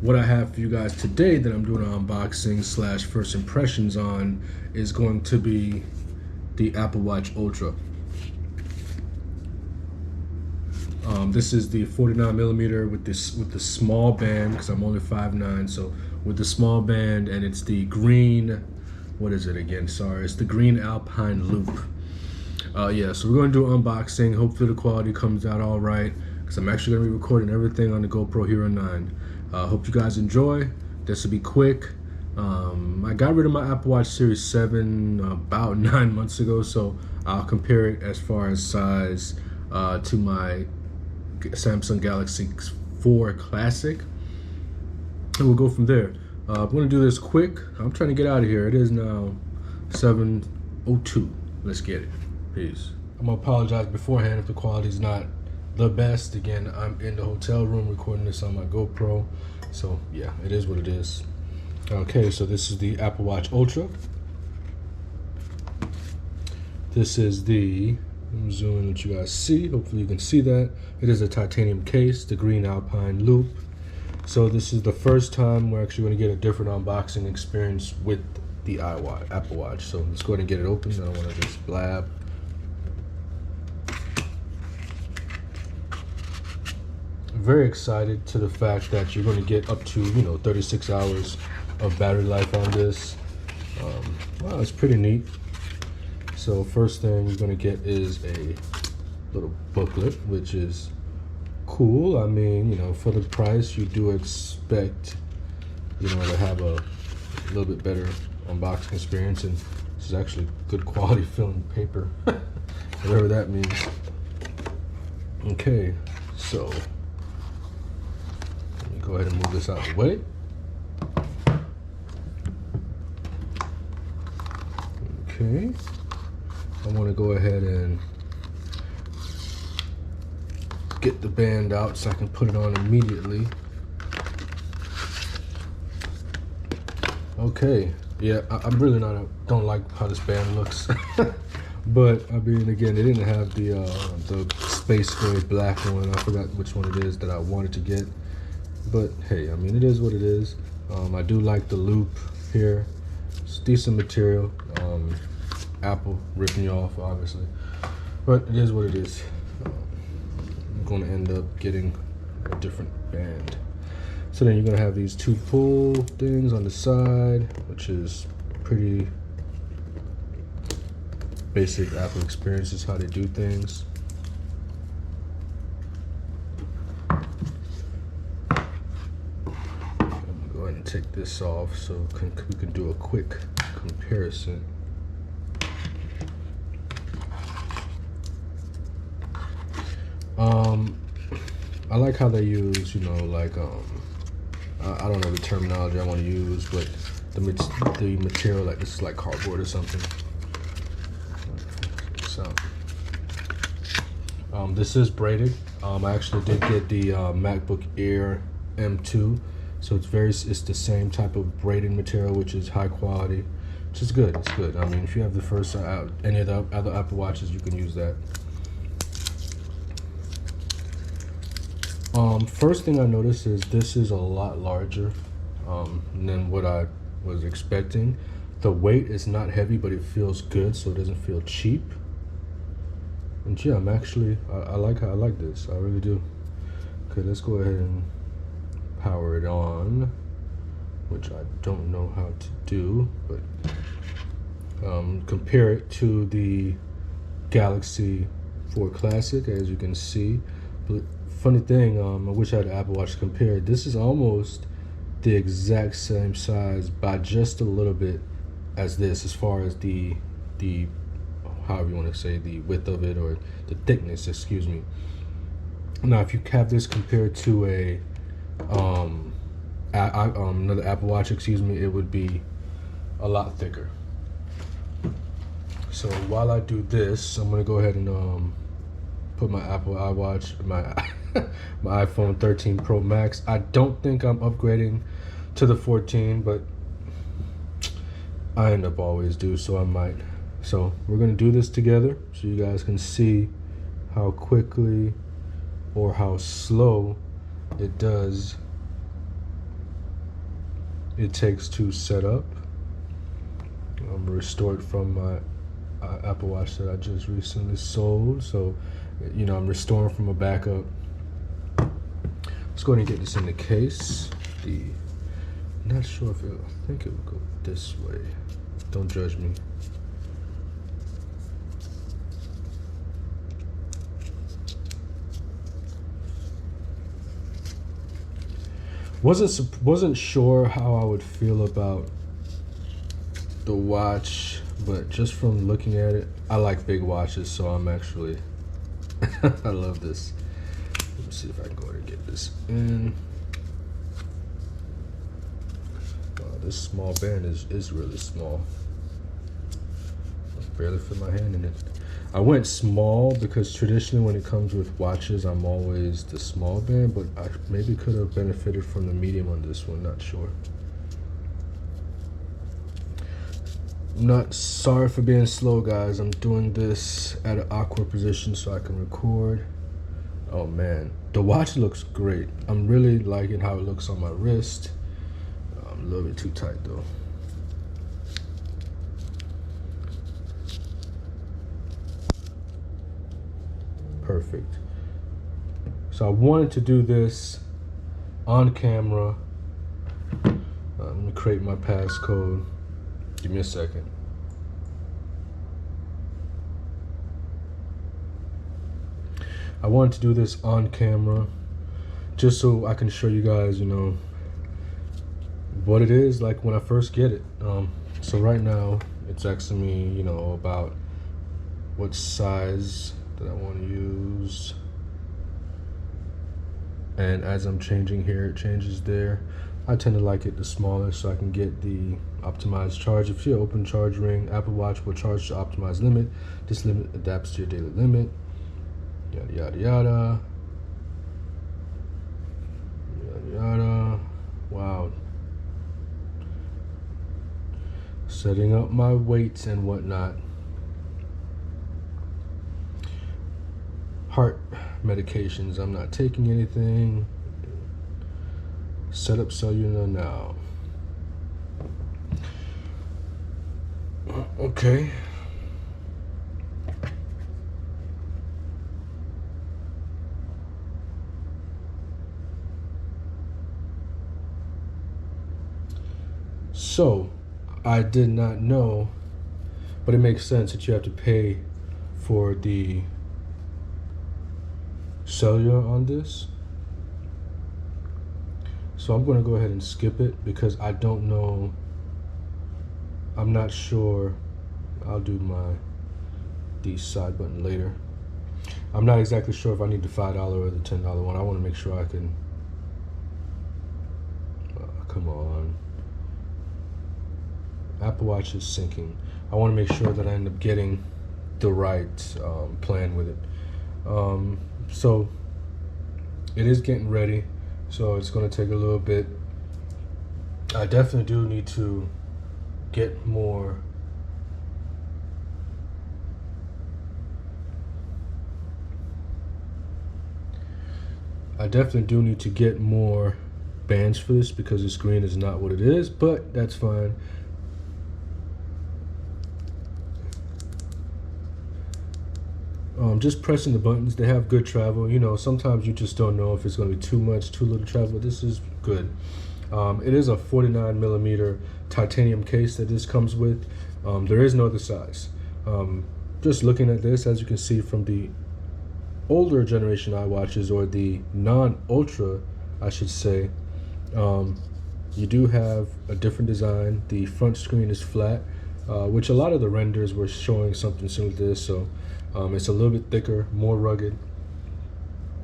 what I have for you guys today that I'm doing an unboxing slash first impressions on is going to be the Apple Watch Ultra. This is the 49 millimeter with the small band, because I'm only 5'9", so with the small band, and it's the green, what is it again? Sorry, it's the green Alpine Loop. Yeah, so we're going to do an unboxing. Hopefully the quality comes out all right, because I'm actually going to be recording everything on the GoPro Hero 9. Hope you guys enjoy. This will be quick. I got rid of my Apple Watch Series 7 about 9 months ago, so I'll compare it as far as size to my Samsung Galaxy 4 Classic, and we'll go from there. I'm going to do this quick. I'm trying to get out of here. It is now 7:02. Let's get it. Peace. I'm going to apologize beforehand if the quality is not the best. Again, I'm in the hotel room recording this on my GoPro, so yeah, it is what it is. Okay, so this is the Apple Watch Ultra. This is the, let me zoom in, let you guys see. Hopefully you can see that. It is a titanium case, the green Alpine Loop. So this is the first time we're actually going to get a different unboxing experience with the Apple Watch. So let's go ahead and get it open. I don't want to just blab. Very excited to the fact that you're going to get up to 36 hours of battery life on this. Wow, it's pretty neat. So first thing you're going to get is a little booklet, which is cool. I mean, for the price, you do expect to have a little bit better unboxing experience, and this is actually good quality film paper, whatever that means. Okay, so let me go ahead and move this out of the way. Okay, I want to go ahead and get the band out so I can put it on immediately. Okay, yeah, I'm really don't like how this band looks. But I mean, again, they didn't have the space gray black one. I forgot which one it is that I wanted to get. But hey, I mean, it is what it is. I do like the loop here. It's decent material. Apple ripping you off, obviously, but it is what it is. I'm going to end up getting a different band. So then you're going to have these two pull things on the side, which is pretty basic Apple experience, is how they do things. I'm going to go ahead and take this off so we can do a quick comparison. I like how they use, like, I don't know the terminology I want to use, but the material, like this is like cardboard or something. So, this is braided. I actually did get the MacBook Air M2, so it's the same type of braided material, which is high quality, which is good. It's good. I mean, if you have the first any of the other Apple Watches, you can use that. First thing I noticed is this is a lot larger than what I was expecting. The weight is not heavy, but it feels good, so it doesn't feel cheap. And yeah, I like this. I really do. Okay, let's go ahead and power it on, which I don't know how to do, but compare it to the Galaxy 4 Classic, as you can see. But funny thing, I wish I had an Apple Watch to compare. This is almost the exact same size by just a little bit as this, as far as the however you want to say, the width of it, or the thickness, excuse me. Now, if you have this compared to another Apple Watch, excuse me, it would be a lot thicker. So while I do this, I'm gonna go ahead and put my Apple iWatch, my iPhone 13 Pro Max. I don't think I'm upgrading to the 14, but I end up always do, so I might. So we're gonna do this together so you guys can see how quickly or how slow it does it takes to set up. I'm restored from my Apple Watch that I just recently sold, so I'm restoring from a backup. Let's go ahead and get this in the case. Not sure if I think it would go this way. Don't judge me. Wasn't sure how I would feel about the watch, but just from looking at it, I like big watches, so I'm actually I love this. Let me see if I can go ahead and get this in. This small band is really small. I barely fit my hand in it. I went small because traditionally when it comes with watches, I'm always the small band, but I maybe could have benefited from the medium on this one, not sure. I'm not sorry for being slow, guys. I'm doing this at an awkward position so I can record. Oh man, the watch looks great. I'm really liking how it looks on my wrist. A little bit too tight though. Perfect. So I wanted to do this on camera. Let me create my passcode. Give me a second. I wanted to do this on camera just so I can show you guys, what it is like when I first get it. So right now it's asking me, about what size that I want to use. And as I'm changing here, it changes there. I tend to like it the smallest so I can get the optimized charge. If you open charge ring, Apple Watch will charge to optimized limit. This limit adapts to your daily limit. Yada, yada, yada. Yada, yada. Wow. Setting up my weights and whatnot. Heart medications, I'm not taking anything. Set up cellular now. Okay. So, I did not know, but it makes sense that you have to pay for the cellular on this. So I'm going to go ahead and skip it because I don't know. I'm not sure. I'll do the side button later. I'm not exactly sure if I need the $5 or the $10 one. I want to make sure I can. Come on. Apple Watch is syncing. I want to make sure that I end up getting the right plan with it. So it is getting ready. So it's going to take a little bit. I definitely do need to get more. I definitely do need to get more bands for this because the screen is not what it is, but that's fine. Just pressing the buttons. They have good travel. Sometimes you just don't know if it's going to be too much, too little travel. This is good. It is a 49mm titanium case that this comes with. There is no other size. Just looking at this, as you can see from the older generation iWatches, or the non-ultra, I should say, you do have a different design. The front screen is flat, which a lot of the renders were showing something similar to this. So it's a little bit thicker, more rugged.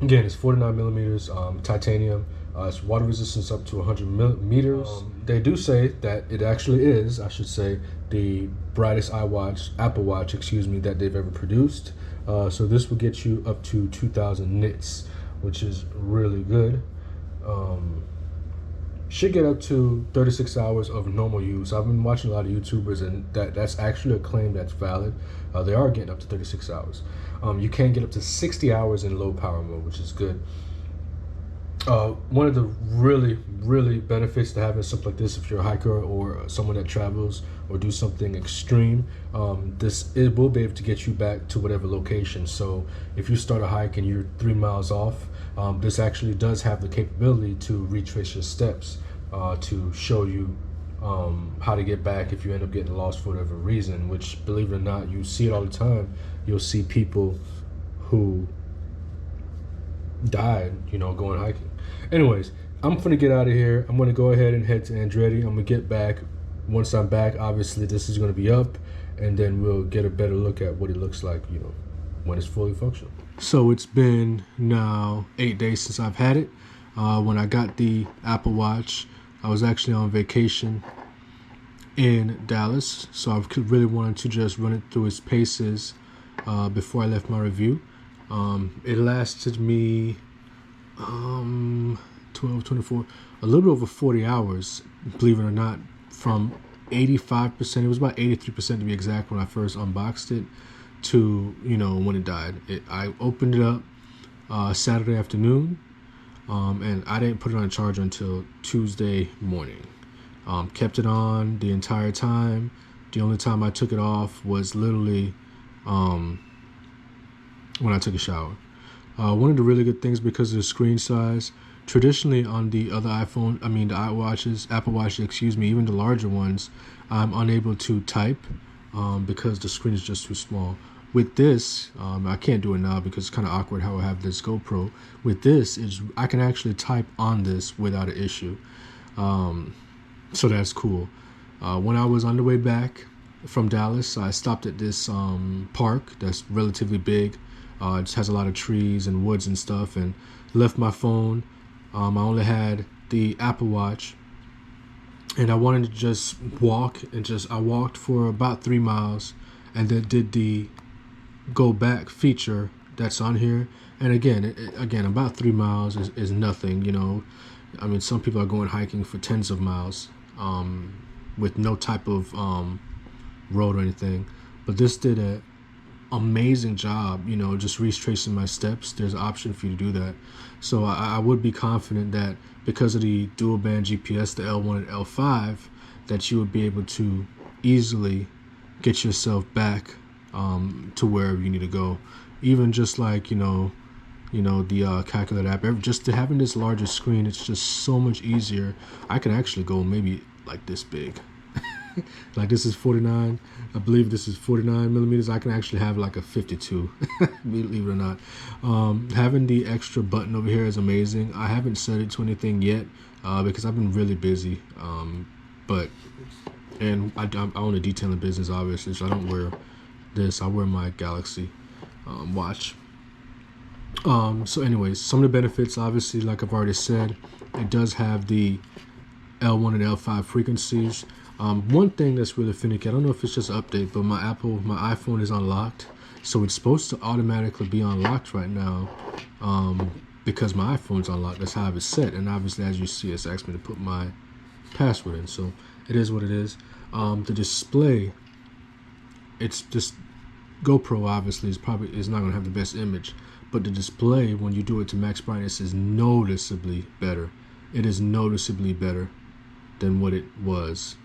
Again, it's 49mm titanium. It's water resistance up to 100 meters. They do say that it actually is, I should say, the brightest Apple Watch, that they've ever produced. So this will get you up to 2,000 nits, which is really good. Should get up to 36 hours of normal use. I've been watching a lot of YouTubers, and that's actually a claim that's valid. They are getting up to 36 hours. You can get up to 60 hours in low power mode, which is good. One of the really benefits to having something like this, if you're a hiker or someone that travels or do something extreme, it will be able to get you back to whatever location. So if you start a hike and you're 3 miles off, this actually does have the capability to retrace your steps, to show you how to get back if you end up getting lost for whatever reason, which, believe it or not, you see it all the time. You'll see people who died, going hiking. Anyways, I'm gonna get out of here. I'm gonna go ahead and head to Andretti. I'm gonna get back. Once I'm back, obviously this is gonna be up, and then we'll get a better look at what it looks like, when it's fully functional. So it's been now 8 days since I've had it. When I got the Apple Watch, I was actually on vacation in Dallas, so I really wanted to just run it through its paces before I left my review. It lasted me 12, 24, a little bit over 40 hours, believe it or not, from 85%, it was about 83% to be exact when I first unboxed it, to, when it died. I opened it up Saturday afternoon, and I didn't put it on charger until Tuesday morning. Kept it on the entire time. The only time I took it off was literally when I took a shower. One of the really good things, because of the screen size, traditionally on the other the Apple Watch, even the larger ones, I'm unable to type because the screen is just too small. With this, I can't do it now because it's kind of awkward how I have this GoPro. With this, I can actually type on this without an issue. So that's cool. When I was on the way back from Dallas, I stopped at this park that's relatively big. It just has a lot of trees and woods and stuff, and left my phone. I only had the Apple Watch, and I wanted to just walk, and I walked for about 3 miles, and then did the go back feature that's on here. And again, about 3 miles is nothing, some people are going hiking for tens of miles with no type of road or anything, but this did a amazing job, just retracing my steps. There's an option for you to do that. So I would be confident that because of the dual band GPS, the L1 and L5, that you would be able to easily get yourself back to wherever you need to go. Even just like, the calculator app, just having this larger screen, it's just so much easier. I can actually go maybe like this big. Like this is 49, I believe this is 49 millimeters. I can actually have like a 52, believe it or not. Having the extra button over here is amazing. I haven't set it to anything yet because I've been really busy. And I own a detailing business, obviously, so I don't wear this. I wear my Galaxy watch. So anyways, some of the benefits, obviously, like I've already said, it does have the L1 and L5 frequencies. One thing that's really finicky, I don't know if it's just an update, but my iPhone is unlocked, so it's supposed to automatically be unlocked right now because my iPhone's unlocked. That's how I have it set, and obviously, as you see, it's asked me to put my password in, so it is what it is. The display, it's just GoPro obviously is not going to have the best image, but the display, when you do it to max brightness, is noticeably better. It is noticeably better than what it was.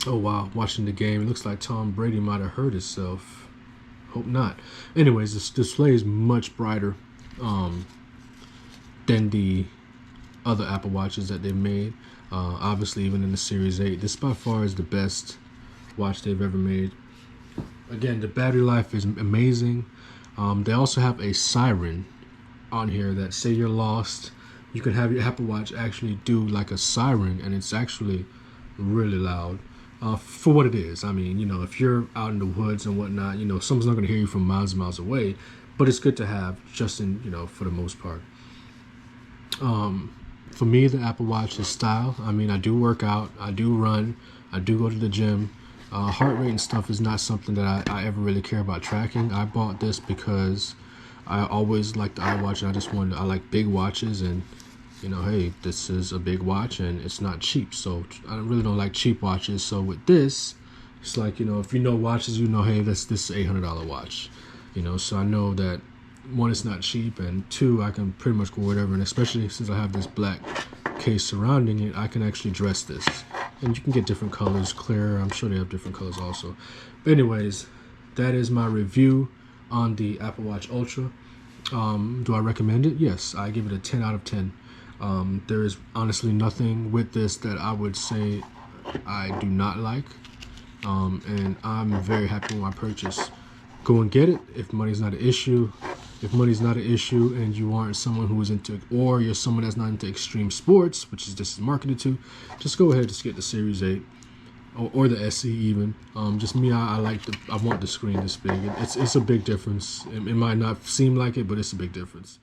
Oh wow, watching the game, it looks like Tom Brady might have hurt himself. Hope not. Anyways, this display is much brighter than the other Apple Watches that they've made. Obviously, even in the Series 8, this by far is the best watch they've ever made. Again, the battery life is amazing. They also have a siren on here that, say you're lost, you can have your Apple Watch actually do like a siren, and it's actually really loud for what it is. I mean, if you're out in the woods and whatnot, someone's not going to hear you from miles and miles away, but it's good to have just in, for the most part. For me, the Apple Watch is style. I mean, I do work out, I do run, I do go to the gym. Heart rate and stuff is not something that I ever really care about tracking. I bought this because I always liked the iWatch, and I like big watches, and hey, this is a big watch and it's not cheap, so I really don't like cheap watches. So with this, it's like, if you know watches, hey, this is $800 watch, so I know that one, it's not cheap, and two, I can pretty much go whatever. And especially since I have this black case surrounding it, I can actually dress this. And you can get different colors, clear. I'm sure they have different colors also. But anyways, that is my review on the Apple Watch Ultra. Do I recommend it? Yes, I give it a 10 out of 10. There is honestly nothing with this that I would say I do not like. And I'm very happy with my purchase. Go and get it if money's not an issue. If money's not an issue and you aren't someone who is into, or you're someone that's not into extreme sports, which is this is marketed to, just go ahead and just get the Series 8 or the SE even. Just me, I want the screen this big. It's a big difference. It might not seem like it, but it's a big difference.